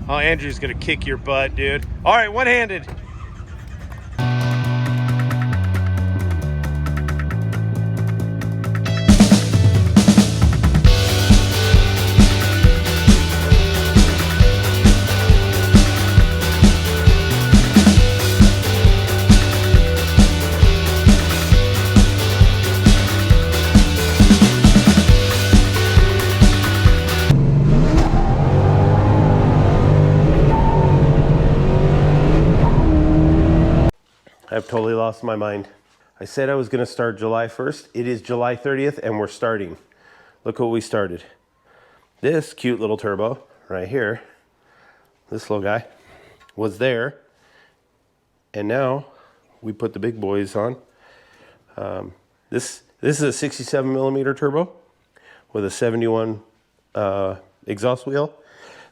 Oh, Andrew's gonna kick your butt, dude. All right, one-handed. I've totally lost my mind. I said I was gonna start July 1st. It is July 30th and we're starting. Look what we started. This cute little turbo right here, this little guy, was there. And now we put the big boys on. This is a 67 millimeter turbo with a 71 exhaust wheel.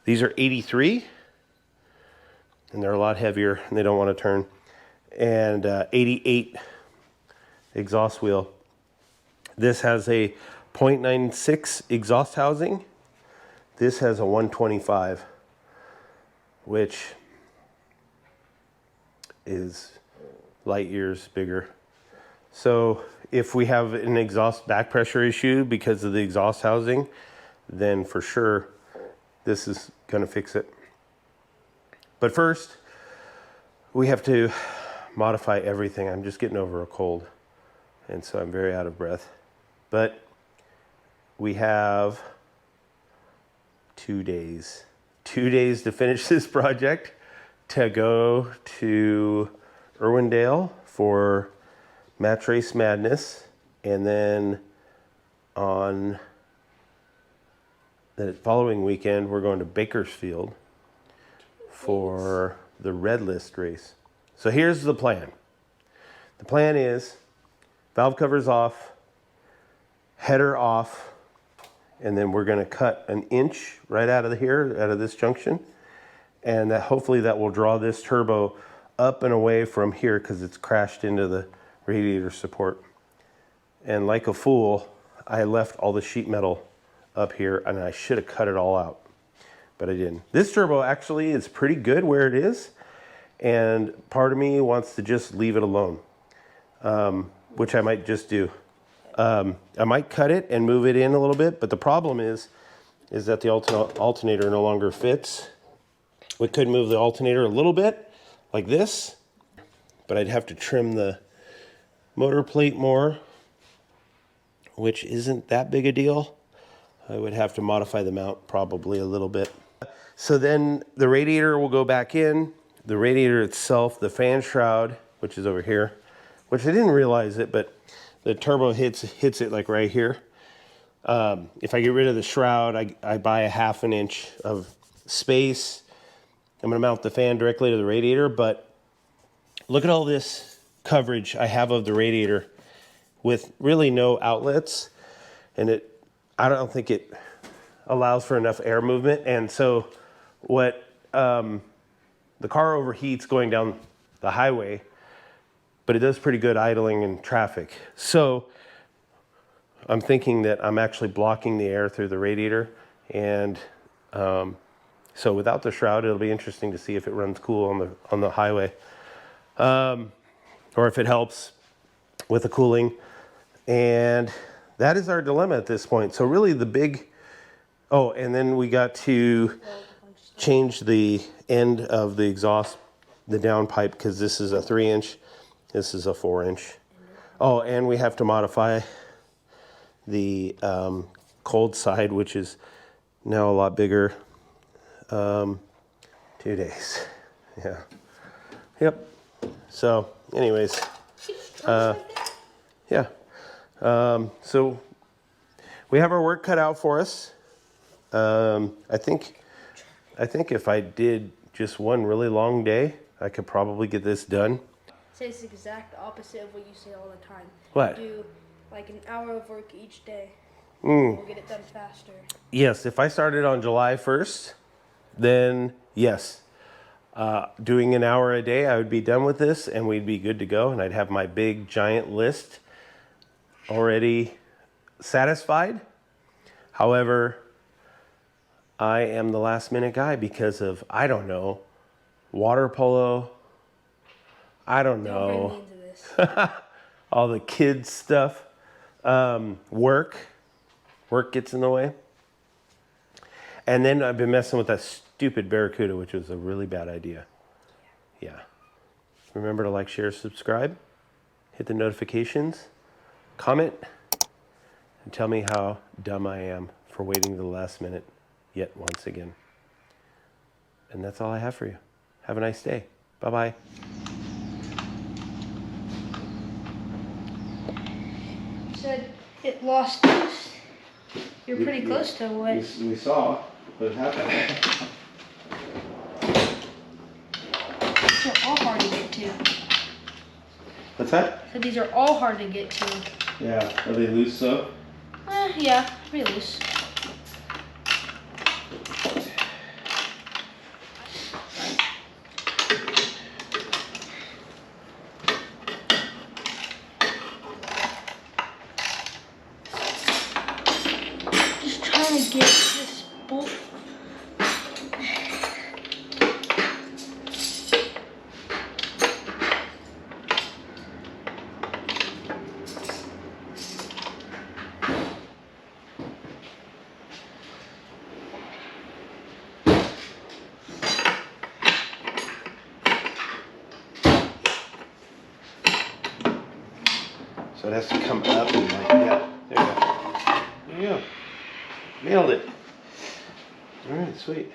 These are 83 and they're a lot heavier and they don't want to turn. And 88 exhaust wheel. This has a 0.96 exhaust housing. This has a 125, which is light years bigger. So if we have an exhaust back pressure issue because of the exhaust housing, then for sure this is gonna fix it. But first, we have to modify everything. I'm just getting over a cold, and so I'm very out of breath. But we have 2 days. 2 days to finish this project, to go to Irwindale for Matchrace Madness, and then on the following weekend we're going to Bakersfield for the Red List race. So here's the plan. The plan is valve covers off, header off, and then we're gonna cut an inch right out of here, out of this junction, and that hopefully that will draw this turbo up and away from here because it's crashed into the radiator support. And like a fool, I left all the sheet metal up here and I should have cut it all out, but I didn't. This turbo actually is pretty good where it is. And part of me wants to just leave it alone, which I might just do. I might cut it and move it in a little bit, but the problem is that the alternator no longer fits. We could move the alternator a little bit, like this, but I'd have to trim the motor plate more, which isn't that big a deal. I would have to modify the mount probably a little bit. So then the radiator will go back in. The radiator itself, the fan shroud, which is over here, which I didn't realize it, but the turbo hits it like right here. If I get rid of the shroud, I buy a 1/2 inch of space. I'm gonna mount the fan directly to the radiator, but look at all this coverage I have of the radiator with really no outlets, and I don't think it allows for enough air movement. And so what, the car overheats going down the highway, but it does pretty good idling in traffic. So I'm thinking that I'm actually blocking the air through the radiator. And so without the shroud, it'll be interesting to see if it runs cool on the highway, or if it helps with the cooling. And that is our dilemma at this point. So really the big, oh, and then we got to change the end of the exhaust, the downpipe, because this is a 3-inch, this is a 4-inch. Oh, and we have to modify the cold side, which is now a lot bigger. 2 days, yeah, yep. So anyways, yeah, so we have our work cut out for us. I think if I did just one really long day, I could probably get this done. Say it's the exact opposite of what you say all the time. What? Do like an hour of work each day. We'll get it done faster. Yes, if I started on July 1st, then yes. Doing an hour a day, I would be done with this and we'd be good to go, and I'd have my big giant list already satisfied. However, I am the last minute guy because of, I don't know, water polo. I don't Don't bring me know. into this. All the kids stuff. Work gets in the way. And then I've been messing with that stupid Barracuda, which was a really bad idea. Yeah. Remember to like, share, subscribe, hit the notifications, comment, and tell me how dumb I am for waiting to the last minute yet once again. And that's all I have for you. Have a nice day. Bye-bye. You said it lost boost. You're pretty close to what? We saw what happened. These are all hard to get to. What's that? So these are all hard to get to. Yeah. Are they loose though? Yeah, pretty loose. Just trying to get this bolt. So it has to come up and like, yeah, there you go. There you go. Nailed it. All right, sweet.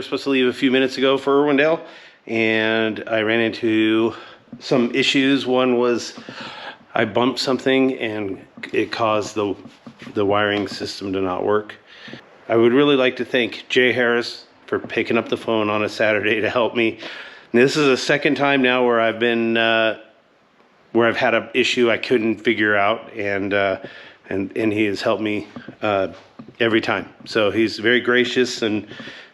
Supposed to leave a few minutes ago for Irwindale, and I ran into some issues. One was I bumped something and it caused the wiring system to not work. I would really like to thank Jay Harris for picking up the phone on a Saturday to help me. And this is the second time now where I've been where I've had an issue I couldn't figure out, and he has helped me every time. So he's very gracious and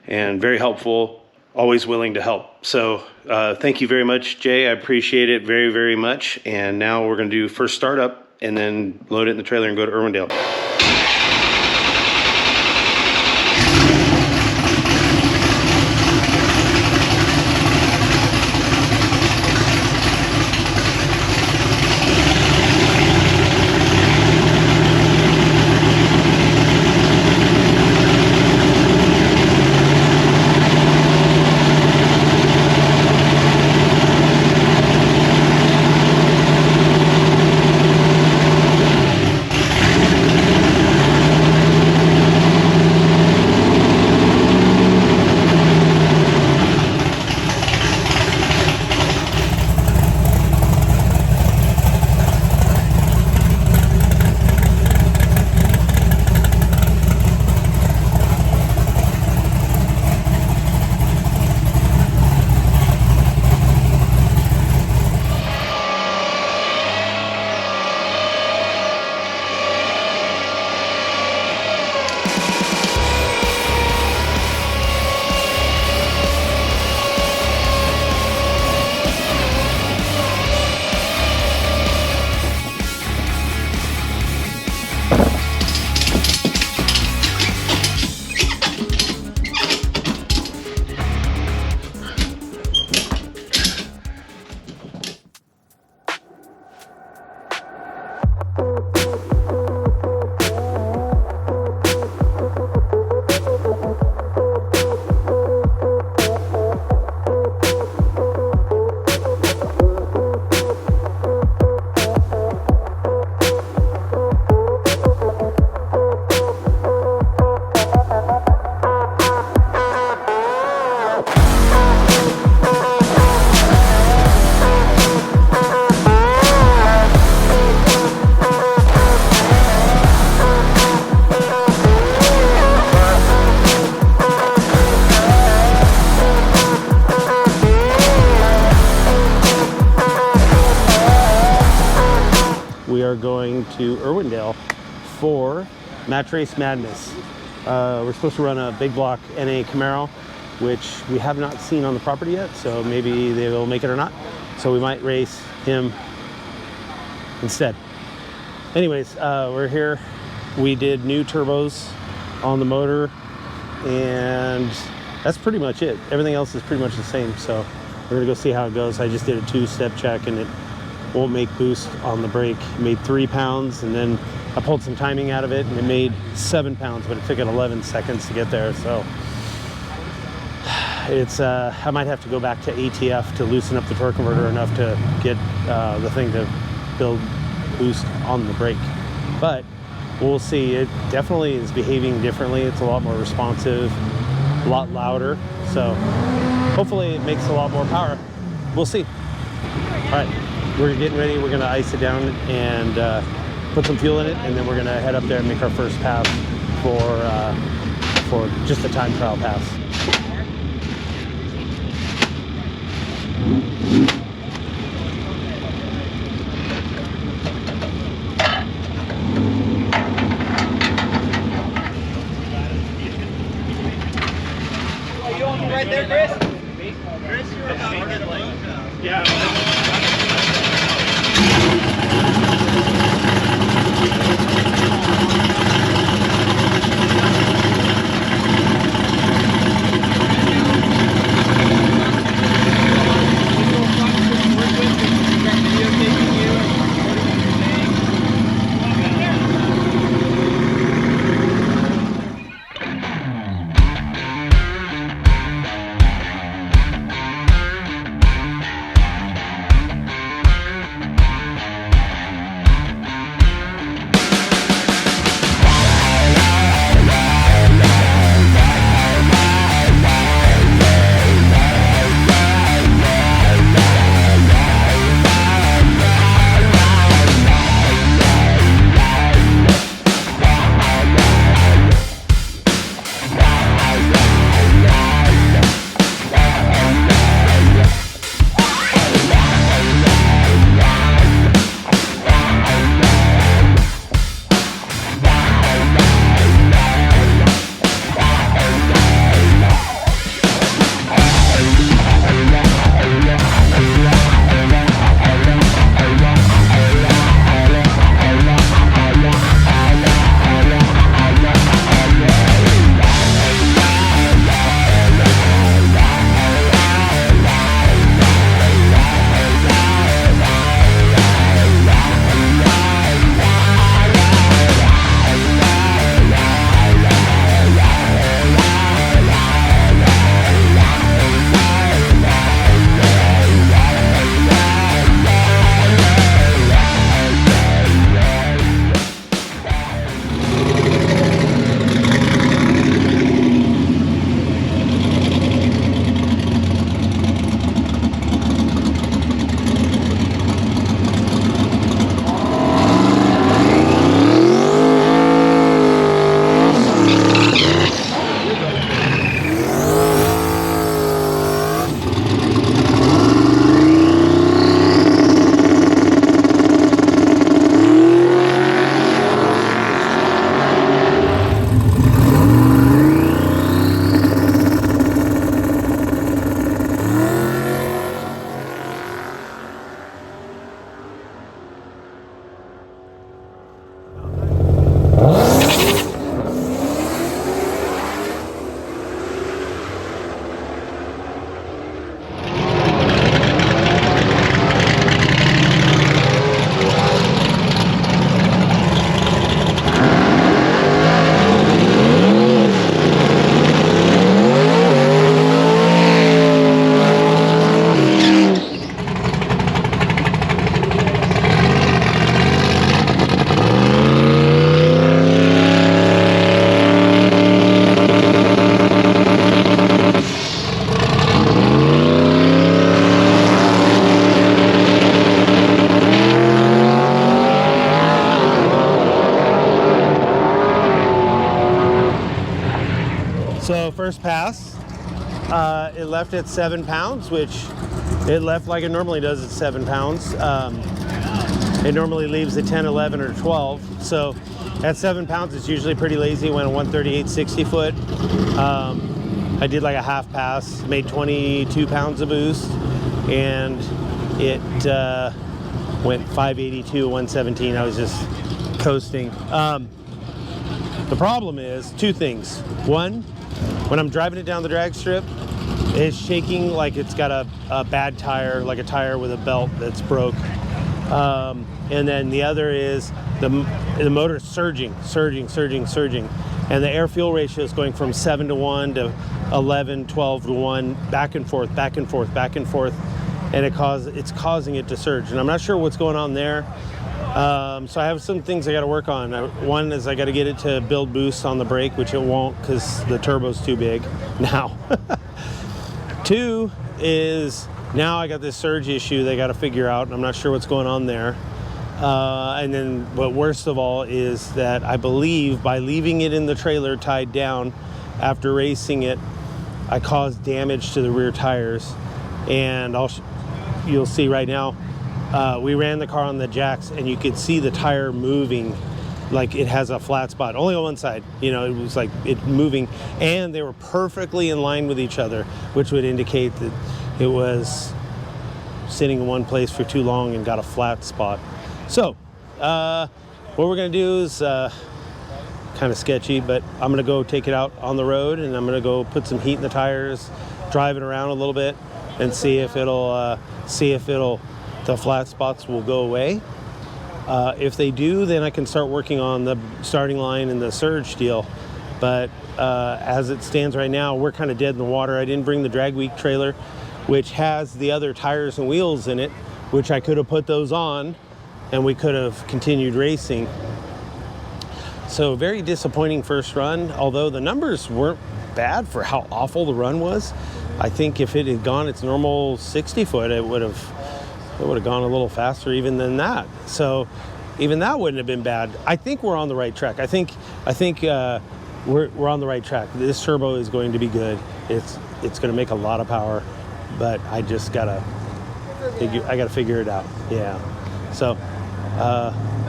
very helpful, always willing to help. So thank you very much, Jay. I appreciate it very, very much. And now we're going to do first startup and then load it in the trailer and go to Irwindale. We are going to Irwindale for Matchrace Madness. We're supposed to run a big block NA Camaro, which we have not seen on the property yet, so maybe they will make it or not. So we might race him instead. Anyways, we're here. We did new turbos on the motor, and that's pretty much it. Everything else is pretty much the same, so we're gonna go see how it goes. I just did a 2-step check, and it won't make boost on the brake. It made 3 pounds, and then I pulled some timing out of it, and it made 7 pounds, but it took it 11 seconds to get there. So it's I might have to go back to ATF to loosen up the torque converter enough to get the thing to build boost on the brake. But we'll see. It definitely is behaving differently. It's a lot more responsive, a lot louder. So hopefully it makes a lot more power. We'll see. All right. We're getting ready. We're going to ice it down and put some fuel in it, and then we're going to head up there and make our first pass for just a time trial pass. Are you on right there, Chris? Chris, you're about yeah. first pass. It left at 7 pounds, which it left like it normally does at 7 pounds. It normally leaves at 10, 11, or 12. So at 7 pounds, it's usually pretty lazy. Went a 138 60 foot. I did like a half pass, made 22 pounds of boost, and it went 582, 117. I was just coasting. The problem is two things. One, when I'm driving it down the drag strip, it's shaking like it's got a bad tire, like a tire with a belt that's broke. And then the other is the motor's surging. And the air fuel ratio is going from 7 to 1 to 11, 12 to 1, back and forth. And it's causing it to surge. And I'm not sure what's going on there. So I have some things I got to work on. One is I got to get it to build boost on the brake, which it won't because the turbo's too big now. Two is now I got this surge issue they got to figure out. I'm not sure what's going on there. And then, but worst of all is that I believe by leaving it in the trailer tied down after racing it, I caused damage to the rear tires. And you'll see right now, we ran the car on the jacks and you could see the tire moving like it has a flat spot, only on one side. You know, it was like it moving, and they were perfectly in line with each other, which would indicate that it was sitting in one place for too long and got a flat spot. So what we're gonna do is kind of sketchy, but I'm gonna go take it out on the road and I'm gonna go put some heat in the tires, drive it around a little bit, and see if the flat spots will go away. If they do, then I can start working on the starting line and the surge deal. But as it stands right now, we're kind of dead in the water. I didn't bring the Dragweek trailer, which has the other tires and wheels in it, which I could have put those on and we could have continued racing. So very disappointing first run, although the numbers weren't bad for how awful the run was. I think if it had gone its normal 60 foot, it would have gone a little faster even than that. So even that wouldn't have been bad. I think we're on the right track. I think we're on the right track. This turbo is going to be good. It's going to make a lot of power, but I just gotta figure it out. Yeah. So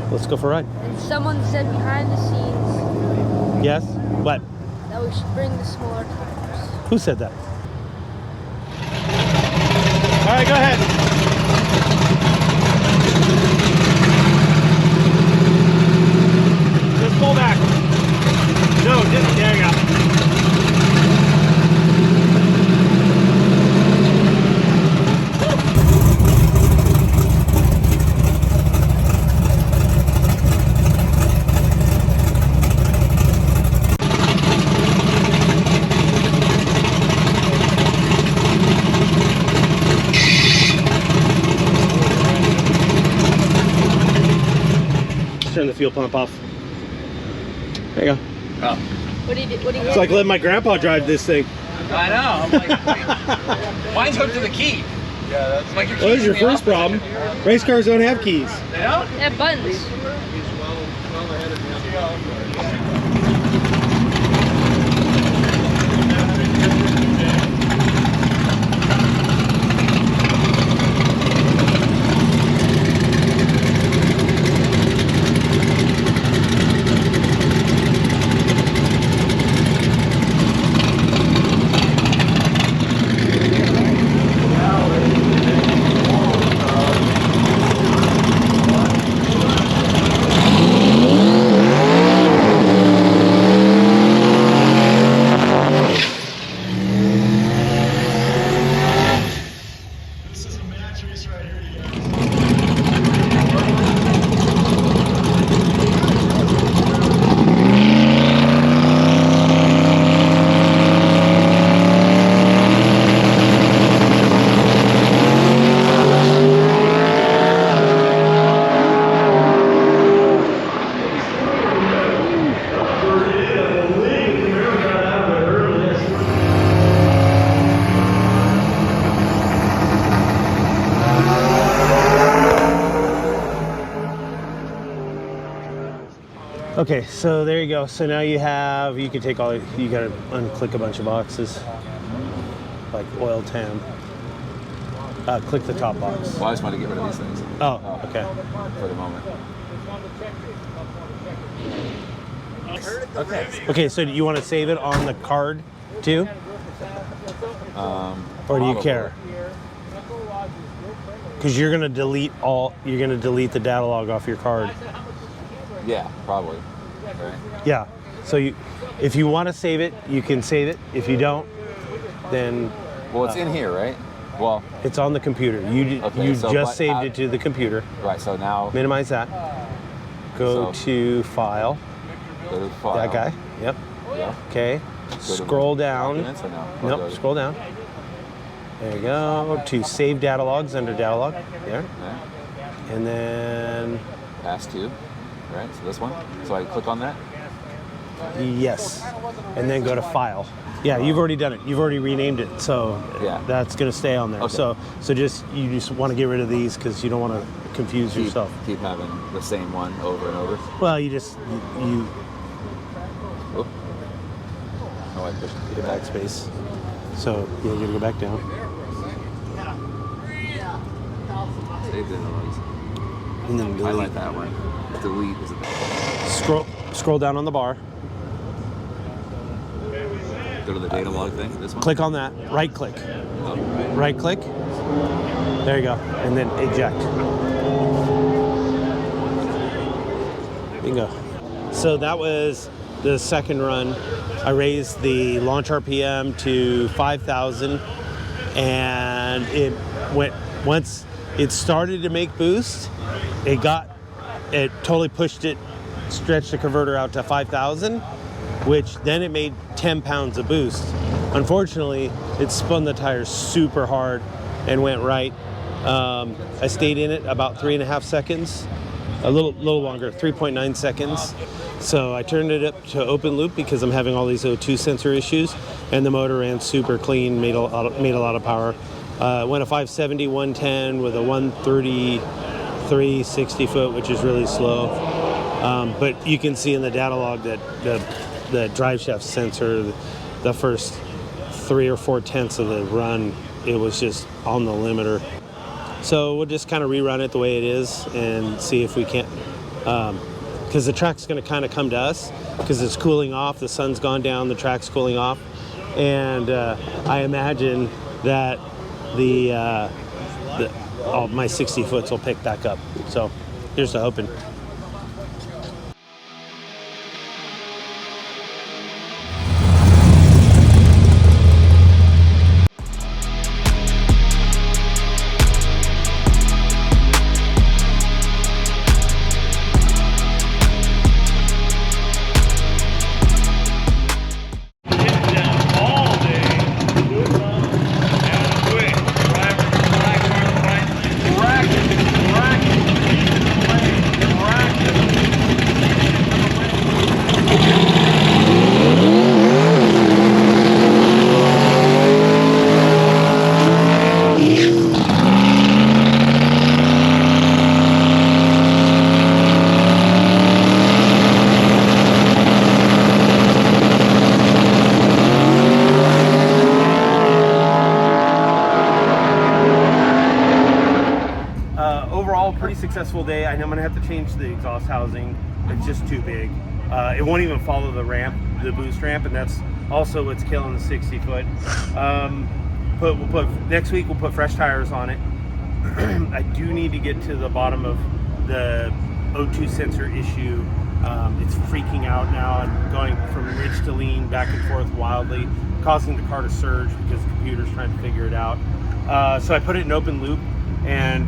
let's go for a ride. And someone said behind the scenes. Yes. What? That we should bring the smaller tires. Who said that? All right, go ahead. Just pull back. No, just, there you go. Turn the fuel pump off. There you go. Oh. What do you do? It's like letting my grandpa drive this thing. I know. I'm like, mine's hooked to the key. Yeah, that's like your well, this is your first problem. Race cars don't have keys. They don't? They have buttons. Okay, so there you go. So now you can take all, you gotta unclick a bunch of boxes, like oil tam. Click the top box. Well, I just wanted to get rid of these things. Oh, okay. For the moment. Okay. Okay, so do you want to save it on the card too? Or do you care? Because you're gonna delete the data log off your card. Yeah, probably. Right. Yeah. So if you want to save it, you can save it. If you don't, then Well, it's in here, right? Well, it's on the computer. You so just saved it to the computer. right. So now Minimize that. Go to File. go to File. That guy. Yep. Yeah. Okay. Go to Scroll down. Documents or no? Or go Nope. to- Scroll down. There you go. To Save Data Logs under Data Log. There. Yeah. And then Pass to. Right. So this one. So I click on that. yes. And then go to File. Yeah, you've already done it. You've already renamed it, so Yeah. that's going to stay on there. Okay. So you just want to get rid of these because you don't want to confuse yourself. Keep having the same one over and over. Well, you Oop. Oh, I pushed the backspace. So yeah, you got to go back down. Save data logs. And then delete. Highlight that one. Delete is it? Scroll down on the bar. Go to the data log thing. This one. Click on that. Right click. Oh, Right click. There you go. And then eject. Bingo. So that was the second run. I raised the launch RPM to 5,000, and it went, once it started to make boost, it totally pushed it, stretched the converter out to 5,000, which then it made 10 pounds of boost. Unfortunately, it spun the tires super hard and went right. I stayed in it about 3.5 seconds, a little longer, 3.9 seconds. So I turned it up to open loop because I'm having all these O2 sensor issues, and the motor ran super clean, made a lot of power. Went a 570, 110 with a 133 60 foot, which is really slow. But you can see in the data log that the drive shaft sensor, the first 3 or 4 tenths of the run, it was just on the limiter. So we'll just kind of rerun it the way it is and see if we can't, because the track's going to kind of come to us because it's cooling off. The sun's gone down, the track's cooling off, and I imagine that my 60 foots will pick back up. So here's to hoping. Overall, pretty successful day. I know I'm gonna have to change the exhaust housing. It's just too big. It won't even follow the ramp, the boost ramp, and that's also what's killing the 60 foot. Next week we'll put fresh tires on it. I do need to get to the bottom of the O2 sensor issue. It's freaking out now and going from rich to lean, back and forth wildly, causing the car to surge because the computer's trying to figure it out. So I put it in open loop, and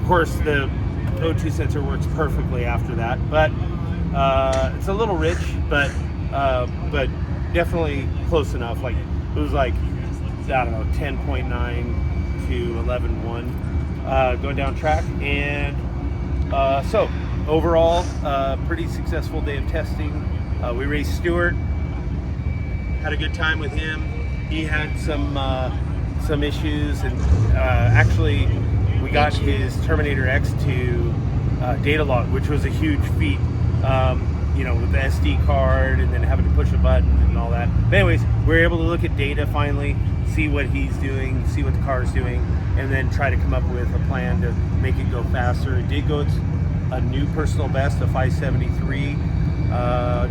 of course the O2 sensor works perfectly after that, but it's a little rich, but definitely close enough. Like it was like, I don't know, 10.9 to 11.1 going down track. And so overall, pretty successful day of testing. We raced Stewart, had a good time with him. He had some issues, and actually we got his Terminator X to data log, which was a huge feat. you know, with the SD card and then having to push a button and all that. But anyways, we were able to look at data finally, see what he's doing, see what the car's doing, and then try to come up with a plan to make it go faster. It did go a new personal best of 573,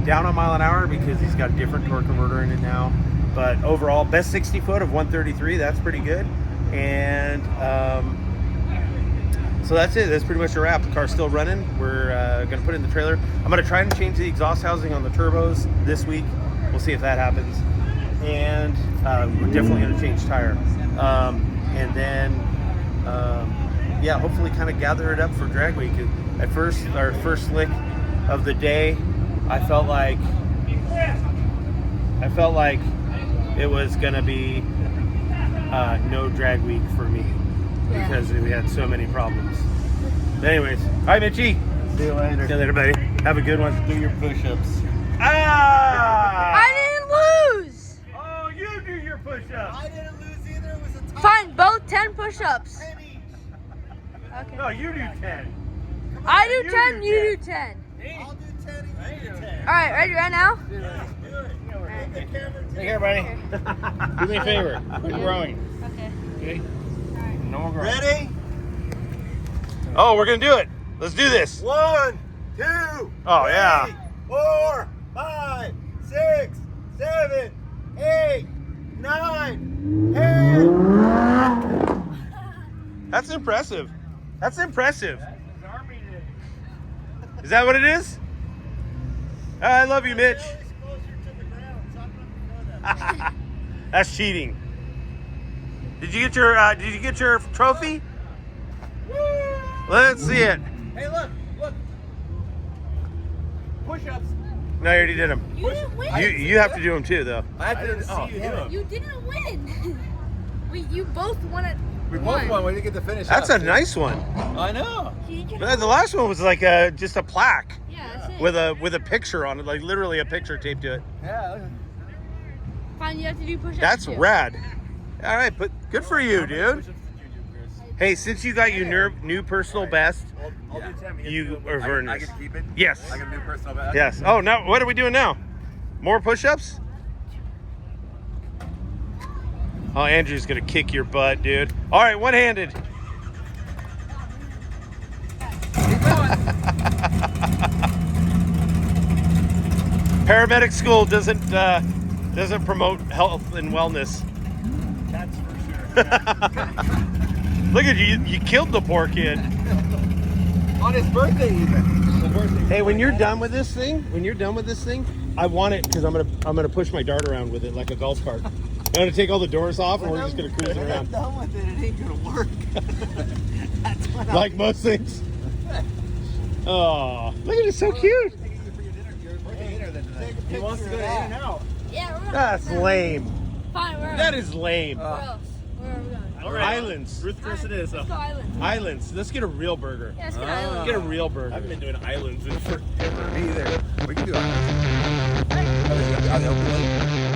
down on mile an hour because he's got a different torque converter in it now. But overall, best 60 foot of 133, that's pretty good. And so that's it. That's pretty much a wrap. The car's still running. We're going to put it in the trailer. I'm going to try and change the exhaust housing on the turbos this week. We'll see if that happens. And we're definitely going to change tire. And then, yeah, hopefully kind of gather it up for Dragweek. At first, our first lick of the day, I felt like it was going to be no Dragweek for me. Because we had so many problems. But anyways, all right, Mitchie. See you later. See you later, buddy. Have a good one. Do your push-ups. Ah! I didn't lose. Oh, you do your push-ups. I didn't lose either. It was a tie. Fine, both 10 push-ups. 10 each. Okay. No, you do 10. I do You 10, do you 10. do 10. I'll do 10 and you do 10. All right, ready right now? Do it. Hit the camera too. Take care, buddy. Do me a favor. We're growing. Okay. Okay? No more growing. Ready? Oh, we're going to do it. Let's do this. 1, 2, Oh, yeah. 3, 4, 5, 6, 7, 8, 9, 10. That's impressive. That's impressive. Is that what it is? I love you, Mitch. That's cheating. Did you get your trophy? Let's see it. Hey, look. Push-ups. No, you already did them. You didn't win. You have to do them too, though. I didn't see you do it. You didn't win. You both won it. We both won. We didn't get to finish. That's up, a nice one. I know. But the last one was like just a plaque Yeah, that's it. with a picture on it, like literally a picture taped to it. Yeah. Fine, you have to do push-ups. That's too. rad. All right, but good for you, dude. Hey, since you got your new personal best, I'll do 10. you are Vernus. I get to keep it? Yes. I can do personal best? Yes. Oh, now what are we doing now? More push-ups? Oh, Andrew's gonna kick your butt, dude. All right, one-handed. Paramedic school doesn't promote health and wellness. That's for sure. Look at you! You killed the poor kid. On his birthday, even. The birthday. Hey, when you're done with this thing, I want it because I'm gonna push my dart around with it like a golf cart. I'm gonna take all the doors off and we're just gonna cruise it When I'm around. done with it, it ain't gonna work. That's when Like most things. Oh, look at it, so cute. He wants to go to In-N-Out. Yeah, we're That's lame. Fine, we're That is lame. Where else? Where are we going? All right. Islands. Ruth Chris it is. Let's go island. Islands. Let's get a real burger. Yeah, let's go to Let's island. get a real burger. I've been doing islands in forever. Me either. We can do it. Are they open late?